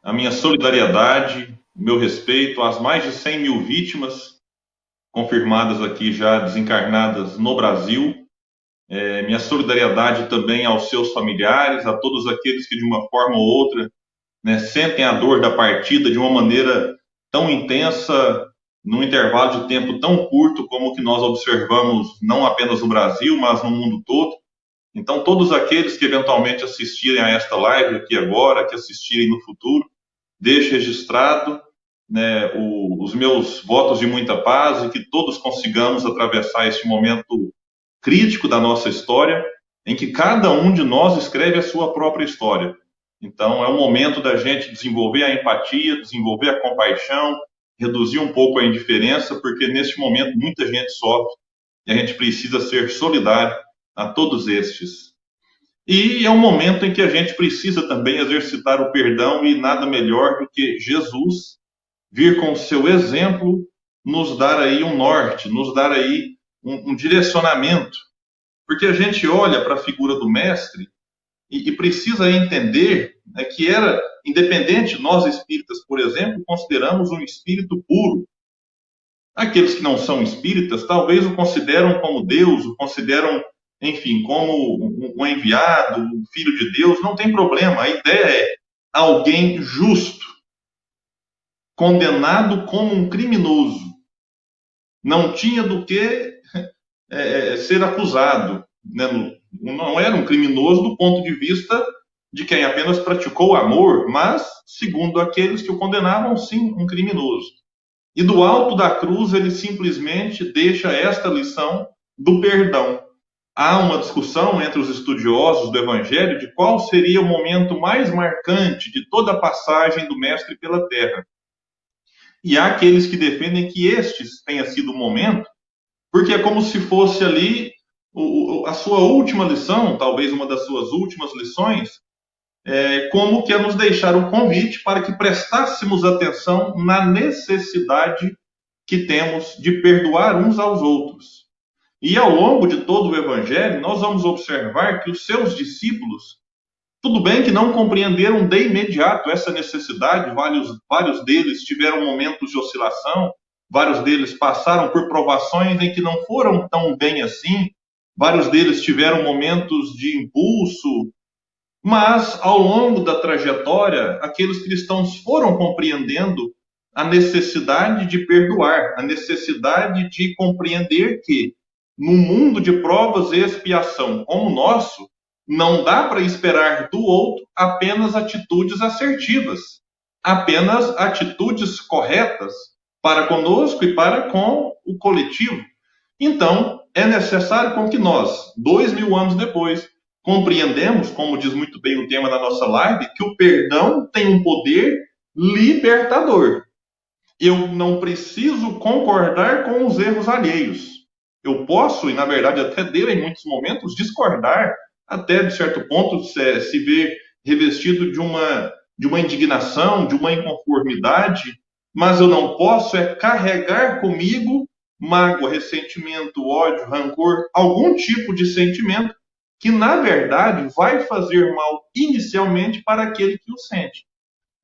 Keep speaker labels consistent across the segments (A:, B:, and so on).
A: a minha solidariedade, o meu respeito às mais de 100 mil vítimas confirmadas aqui já desencarnadas no Brasil. Minha solidariedade também aos seus familiares, a todos aqueles que de uma forma ou outra, né, sentem a dor da partida de uma maneira tão intensa, num intervalo de tempo tão curto como o que nós observamos não apenas no Brasil, mas no mundo todo. Então, todos aqueles que eventualmente assistirem a esta live aqui agora, que assistirem no futuro, deixe registrado, né, os meus votos de muita paz e que todos consigamos atravessar este momento crítico da nossa história, em que cada um de nós escreve a sua própria história. Então, é o momento da gente desenvolver a empatia, desenvolver a compaixão, reduzir um pouco a indiferença, porque neste momento muita gente sofre e a gente precisa ser solidário a todos estes. E é um momento em que a gente precisa também exercitar o perdão, e nada melhor do que Jesus vir com o seu exemplo nos dar aí um norte, nos dar aí um direcionamento. Porque a gente olha para a figura do mestre e precisa entender, né, que era independente. Nós espíritas, por exemplo, consideramos um espírito puro. Aqueles que não são espíritas talvez o consideram como Deus, o consideram, enfim, como um enviado, um filho de Deus. Não tem problema. A ideia é alguém justo, condenado como um criminoso. Não tinha do que ser acusado, né? Não era um criminoso do ponto de vista de quem apenas praticou o amor, mas, segundo aqueles que o condenavam, sim, um criminoso. E do alto da cruz ele simplesmente deixa esta lição do perdão. Há uma discussão entre os estudiosos do Evangelho de qual seria o momento mais marcante de toda a passagem do Mestre pela Terra. E há aqueles que defendem que este tenha sido o momento, porque é como se fosse ali a sua última lição, talvez uma das suas últimas lições, como que é nos deixar o convite para que prestássemos atenção na necessidade que temos de perdoar uns aos outros. E ao longo de todo o Evangelho, nós vamos observar que os seus discípulos, tudo bem que não compreenderam de imediato essa necessidade, vários deles tiveram momentos de oscilação, vários deles passaram por provações em que não foram tão bem assim, vários deles tiveram momentos de impulso, mas ao longo da trajetória, aqueles cristãos foram compreendendo a necessidade de perdoar, a necessidade de compreender que no mundo de provas e expiação como o nosso, não dá para esperar do outro apenas atitudes assertivas, apenas atitudes corretas para conosco e para com o coletivo. Então, é necessário com que nós, 2000 anos depois, compreendemos, como diz muito bem o tema da nossa live, que o perdão tem um poder libertador. Eu não preciso concordar com os erros alheios. Eu posso, e na verdade até devo em muitos momentos, discordar, até de certo ponto se ver revestido de uma indignação, de uma inconformidade, mas eu não posso carregar comigo mágoa, ressentimento, ódio, rancor, algum tipo de sentimento que, na verdade, vai fazer mal inicialmente para aquele que o sente.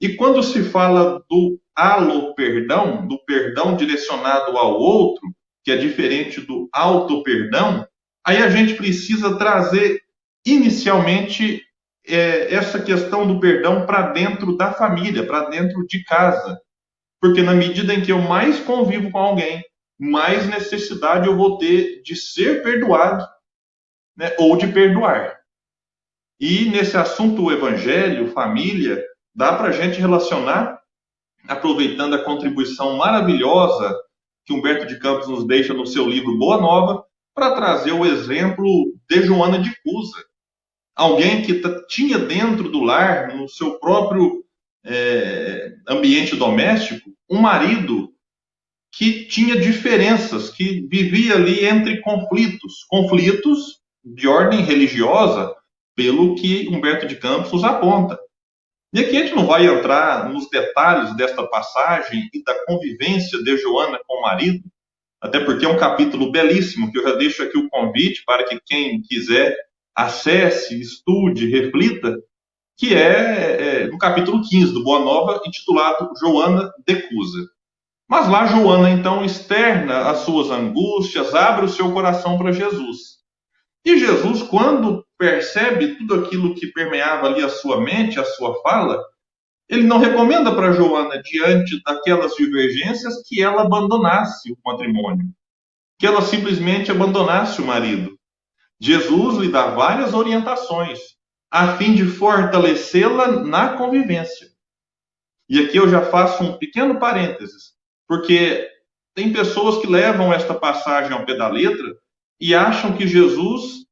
A: E quando se fala do alo-perdão, do perdão direcionado ao outro, que é diferente do auto-perdão, aí a gente precisa trazer inicialmente essa questão do perdão para dentro da família, para dentro de casa. Porque na medida em que eu mais convivo com alguém, mais necessidade eu vou ter de ser perdoado, né, ou de perdoar. E nesse assunto evangelho, família, dá para a gente relacionar, aproveitando a contribuição maravilhosa que Humberto de Campos nos deixa no seu livro Boa Nova, para trazer o exemplo de Joana de Cusa. Alguém que tinha dentro do lar, no seu próprio ambiente doméstico, um marido que tinha diferenças, que vivia ali entre conflitos de ordem religiosa, pelo que Humberto de Campos nos aponta. E aqui a gente não vai entrar nos detalhes desta passagem e da convivência de Joana com o marido, até porque é um capítulo belíssimo, que eu já deixo aqui o convite para que quem quiser acesse, estude, reflita, que é no capítulo 15 do Boa Nova, intitulado Joana de Cusa. Mas lá Joana, então, externa as suas angústias, abre o seu coração para Jesus. E Jesus, quando percebe tudo aquilo que permeava ali a sua mente, a sua fala, ele não recomenda para Joana, diante daquelas divergências, que ela abandonasse o matrimônio, que ela simplesmente abandonasse o marido. Jesus lhe dá várias orientações, a fim de fortalecê-la na convivência. E aqui eu já faço um pequeno parênteses, porque tem pessoas que levam esta passagem ao pé da letra e acham que Jesus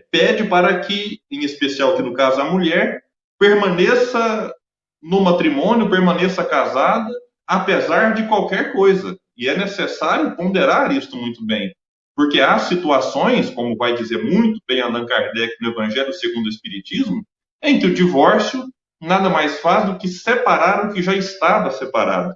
A: pede para que, em especial aqui no caso a mulher, permaneça no matrimônio, permaneça casada, apesar de qualquer coisa. E é necessário ponderar isso muito bem, porque há situações, como vai dizer muito bem Allan Kardec no Evangelho segundo o Espiritismo, em que o divórcio nada mais faz do que separar o que já estava separado.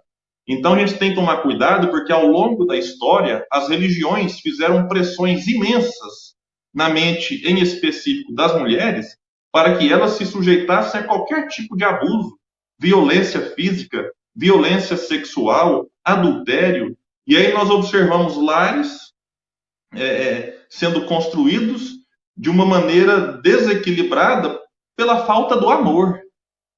A: Então a gente tem que tomar cuidado, porque ao longo da história, as religiões fizeram pressões imensas na mente, em específico das mulheres, para que elas se sujeitassem a qualquer tipo de abuso, violência física, violência sexual, adultério. E aí nós observamos lares sendo construídos de uma maneira desequilibrada pela falta do amor,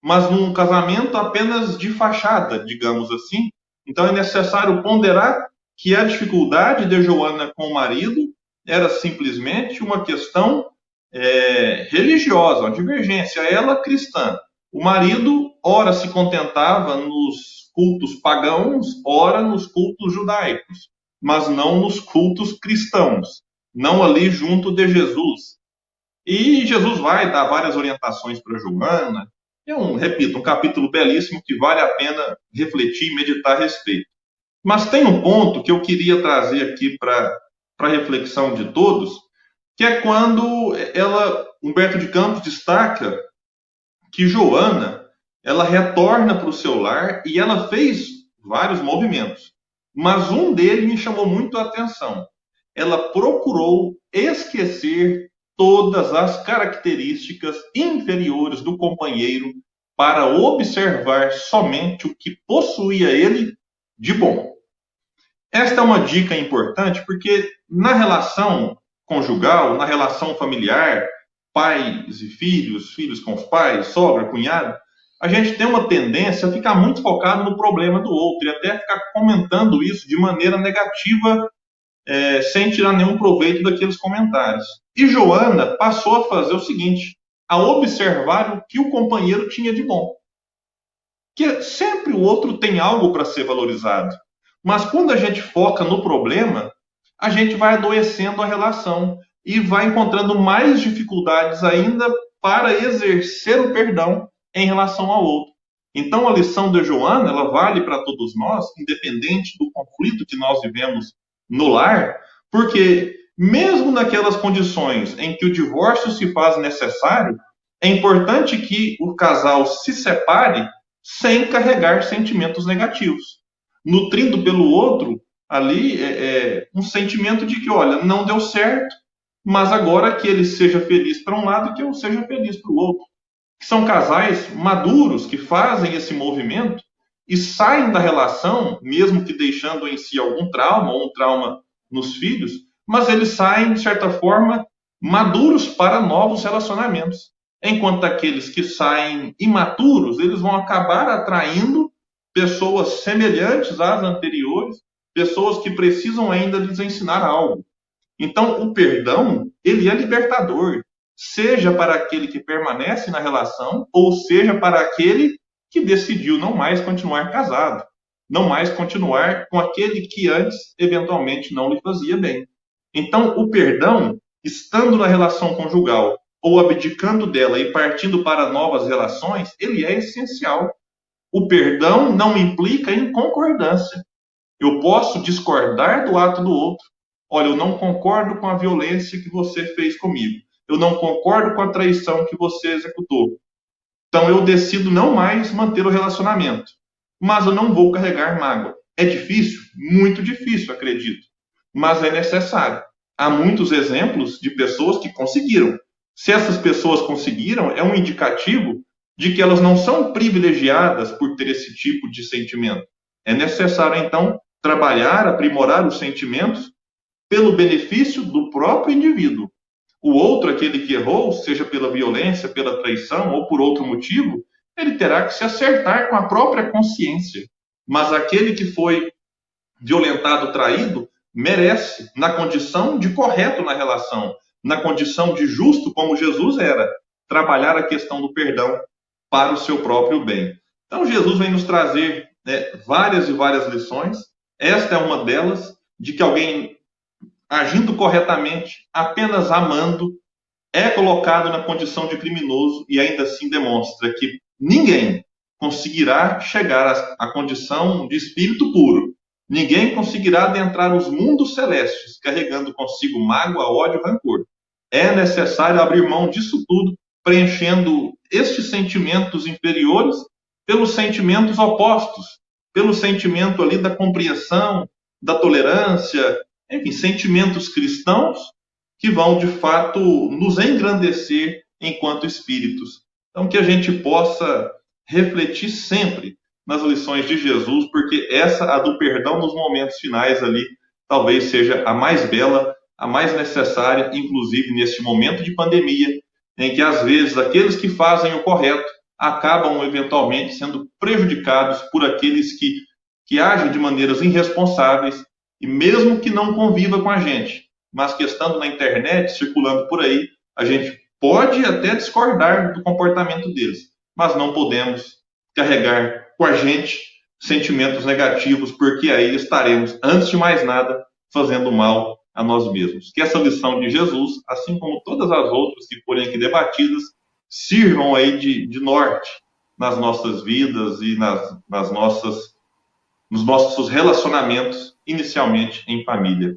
A: mas num casamento apenas de fachada, digamos assim. Então é necessário ponderar que a dificuldade de Joana com o marido era simplesmente uma questão religiosa, uma divergência. Ela cristã. O marido, ora se contentava nos cultos pagãos, ora nos cultos judaicos, mas não nos cultos cristãos, não ali junto de Jesus. E Jesus vai dar várias orientações para Joana. Repito, um capítulo belíssimo que vale a pena refletir e meditar a respeito. Mas tem um ponto que eu queria trazer aqui para a reflexão de todos, que é quando Humberto de Campos destaca que Joana, ela retorna para o seu lar e ela fez vários movimentos. Mas um deles me chamou muito a atenção. Ela procurou esquecer todas as características inferiores do companheiro para observar somente o que possuía ele de bom. Esta é uma dica importante porque na relação conjugal, na relação familiar, pais e filhos, filhos com os pais, sogra, cunhado, a gente tem uma tendência a ficar muito focado no problema do outro e até ficar comentando isso de maneira negativa, sem tirar nenhum proveito daqueles comentários. E Joana passou a fazer o seguinte, a observar o que o companheiro tinha de bom. Que sempre o outro tem algo para ser valorizado. Mas quando a gente foca no problema, a gente vai adoecendo a relação e vai encontrando mais dificuldades ainda para exercer o perdão em relação ao outro. Então a lição de Joana, ela vale para todos nós, independente do conflito que nós vivemos no lar, porque mesmo naquelas condições em que o divórcio se faz necessário, é importante que o casal se separe sem carregar sentimentos negativos, nutrindo pelo outro ali um sentimento de que, olha, não deu certo, mas agora que ele seja feliz para um lado e que eu seja feliz para o outro. Que são casais maduros que fazem esse movimento e saem da relação, mesmo que deixando em si algum trauma ou um trauma nos filhos, mas eles saem, de certa forma, maduros para novos relacionamentos. Enquanto aqueles que saem imaturos, eles vão acabar atraindo pessoas semelhantes às anteriores, pessoas que precisam ainda lhes ensinar algo. Então, o perdão, ele é libertador, seja para aquele que permanece na relação, ou seja para aquele que decidiu não mais continuar casado, não mais continuar com aquele que antes, eventualmente, não lhe fazia bem. Então, o perdão, estando na relação conjugal, ou abdicando dela e partindo para novas relações, ele é essencial. O perdão não implica em concordância. Eu posso discordar do ato do outro. Olha, eu não concordo com a violência que você fez comigo. Eu não concordo com a traição que você executou. Então eu decido não mais manter o relacionamento. Mas eu não vou carregar mágoa. É difícil? Muito difícil, acredito. Mas é necessário. Há muitos exemplos de pessoas que conseguiram Se essas pessoas conseguiram, é um indicativo de que elas não são privilegiadas por ter esse tipo de sentimento. É necessário, então, trabalhar, aprimorar os sentimentos pelo benefício do próprio indivíduo. O outro, aquele que errou, seja pela violência, pela traição ou por outro motivo, ele terá que se acertar com a própria consciência. Mas aquele que foi violentado, traído, merece, na condição de correto na relação, na condição de justo, como Jesus era, trabalhar a questão do perdão para o seu próprio bem. Então, Jesus vem nos trazer várias e várias lições. Esta é uma delas, de que alguém agindo corretamente, apenas amando, é colocado na condição de criminoso e ainda assim demonstra que ninguém conseguirá chegar à condição de espírito puro. Ninguém conseguirá adentrar os mundos celestes carregando consigo mágoa, ódio, rancor. É necessário abrir mão disso tudo, preenchendo estes sentimentos inferiores pelos sentimentos opostos, pelo sentimento ali da compreensão, da tolerância, enfim, sentimentos cristãos que vão, de fato, nos engrandecer enquanto espíritos. Então, que a gente possa refletir sempre nas lições de Jesus, porque essa, a do perdão nos momentos finais ali, talvez seja a mais bela, a mais necessária, inclusive neste momento de pandemia, em que, às vezes, aqueles que fazem o correto acabam, eventualmente, sendo prejudicados por aqueles que agem de maneiras irresponsáveis, e mesmo que não conviva com a gente, mas que estando na internet, circulando por aí, a gente pode até discordar do comportamento deles, mas não podemos carregar com a gente sentimentos negativos, porque aí estaremos, antes de mais nada, fazendo mal a nós mesmos. Que essa lição de Jesus, assim como todas as outras que forem aqui debatidas, sirvam aí de norte nas nossas vidas e nos nossos relacionamentos, inicialmente em família.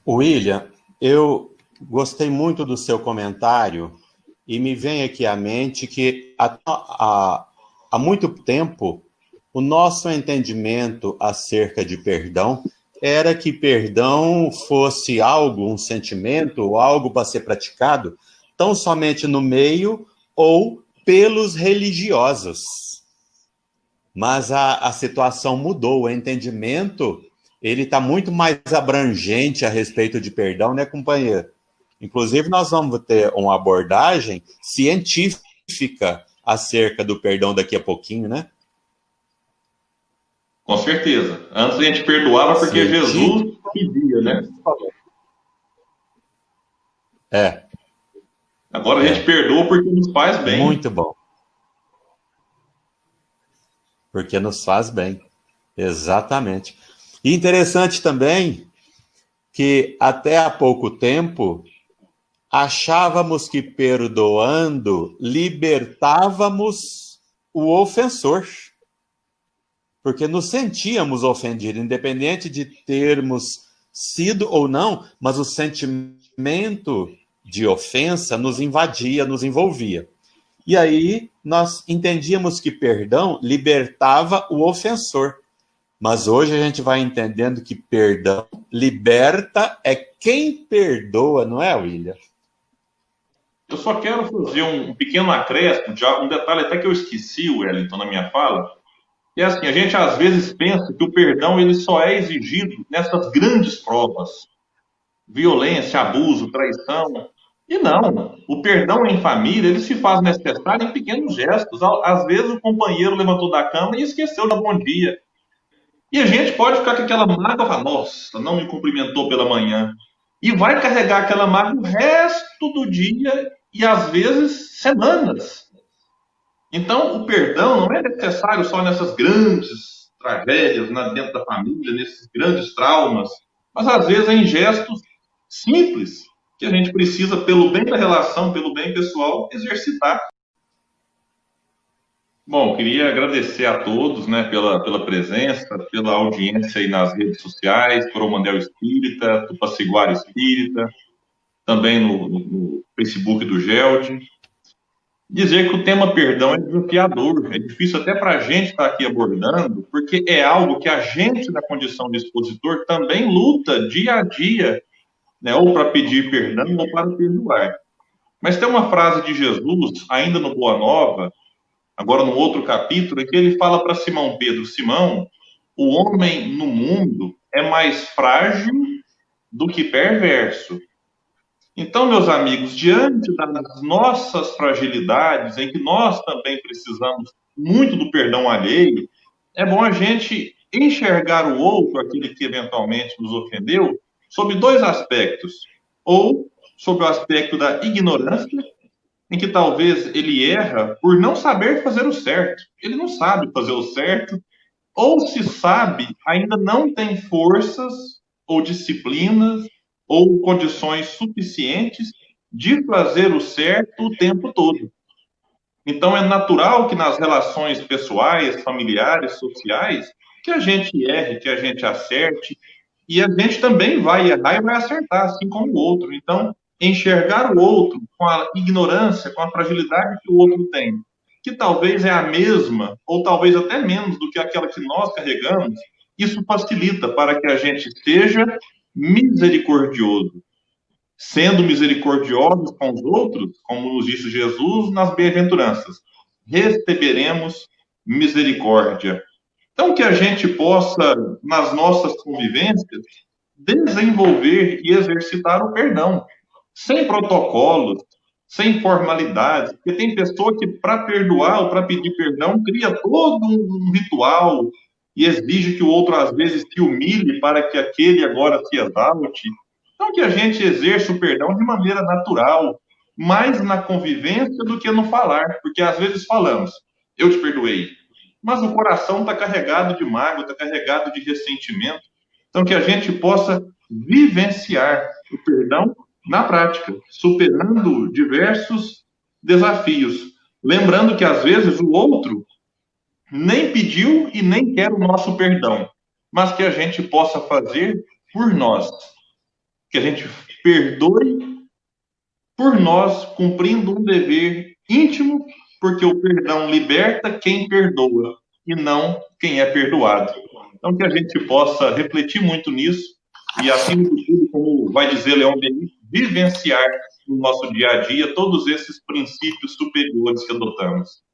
B: William, eu gostei muito do seu comentário e me vem aqui à mente que há muito tempo o nosso entendimento acerca de perdão era que perdão fosse algo, um sentimento, algo para ser praticado tão somente no meio ou pelos religiosos. Mas a situação mudou, o entendimento ele está muito mais abrangente a respeito de perdão, né, companheiro? Inclusive, nós vamos ter uma abordagem científica acerca do perdão daqui a pouquinho, né?
A: Com certeza. Antes a gente perdoava porque Jesus pedia, né? Agora a gente perdoa porque nos faz bem.
B: Muito bom. Porque nos faz bem. Exatamente. E interessante também que até há pouco tempo achávamos que perdoando libertávamos o ofensor. Porque nos sentíamos ofendidos, independente de termos sido ou não, mas o sentimento de ofensa nos invadia, nos envolvia. E aí nós entendíamos que perdão libertava o ofensor. Mas hoje a gente vai entendendo que perdão liberta é quem perdoa, não é, William?
A: Eu só quero fazer um pequeno acréscimo, um detalhe até que eu esqueci, Wellington, na minha fala. E é assim, a gente às vezes pensa que o perdão ele só é exigido nessas grandes provas. Violência, abuso, traição. E não, o perdão em família, ele se faz necessário em pequenos gestos. Às vezes o companheiro levantou da cama e esqueceu de dar bom dia. E a gente pode ficar com aquela mágoa, nossa, não me cumprimentou pela manhã. E vai carregar aquela mágoa o resto do dia e às vezes semanas. Então, o perdão não é necessário só nessas grandes tragédias, dentro da família, nesses grandes traumas, mas às vezes em gestos simples que a gente precisa, pelo bem da relação, pelo bem pessoal, exercitar. Bom, queria agradecer a todos, né, pela presença, pela audiência aí nas redes sociais, Coromandel Espírita, Tupaciguara Espírita, também no Facebook do GELD. Dizer que o tema perdão é desafiador, é difícil até para a gente estar aqui abordando, porque é algo que a gente, na condição de expositor, também luta dia a dia, né? Ou para pedir perdão ou para perdoar. Mas tem uma frase de Jesus, ainda no Boa Nova, agora no outro capítulo, em que ele fala para Simão Pedro: Simão, o homem no mundo é mais frágil do que perverso. Então, meus amigos, diante das nossas fragilidades, em que nós também precisamos muito do perdão alheio, é bom a gente enxergar o outro, aquele que eventualmente nos ofendeu, sob dois aspectos. Ou sob o aspecto da ignorância, em que talvez ele erra por não saber fazer o certo. Ele não sabe fazer o certo, ou se sabe, ainda não tem forças ou disciplinas ou condições suficientes de fazer o certo o tempo todo. Então, é natural que nas relações pessoais, familiares, sociais, que a gente erre, que a gente acerte, e a gente também vai errar e vai acertar, assim como o outro. Então, enxergar o outro com a ignorância, com a fragilidade que o outro tem, que talvez é a mesma, ou talvez até menos do que aquela que nós carregamos, isso facilita para que a gente seja misericordioso. Sendo misericordiosos com os outros, como nos disse Jesus nas bem-aventuranças, receberemos misericórdia. Então, que a gente possa, nas nossas convivências, desenvolver e exercitar o perdão, sem protocolos, sem formalidades, porque tem pessoa que, para perdoar ou para pedir perdão, cria todo um ritual e exige que o outro, às vezes, se humilhe para que aquele agora se exalte. Então, que a gente exerça o perdão de maneira natural, mais na convivência do que no falar, porque às vezes falamos, eu te perdoei, mas o coração está carregado de mágoa, está carregado de ressentimento. Então, que a gente possa vivenciar o perdão na prática, superando diversos desafios. Lembrando que, às vezes, o outro nem pediu e nem quer o nosso perdão, mas que a gente possa fazer por nós. Que a gente perdoe por nós, cumprindo um dever íntimo, porque o perdão liberta quem perdoa e não quem é perdoado. Então, que a gente possa refletir muito nisso e, acima de tudo, como vai dizer Leon Denis, vivenciar no nosso dia a dia todos esses princípios superiores que adotamos.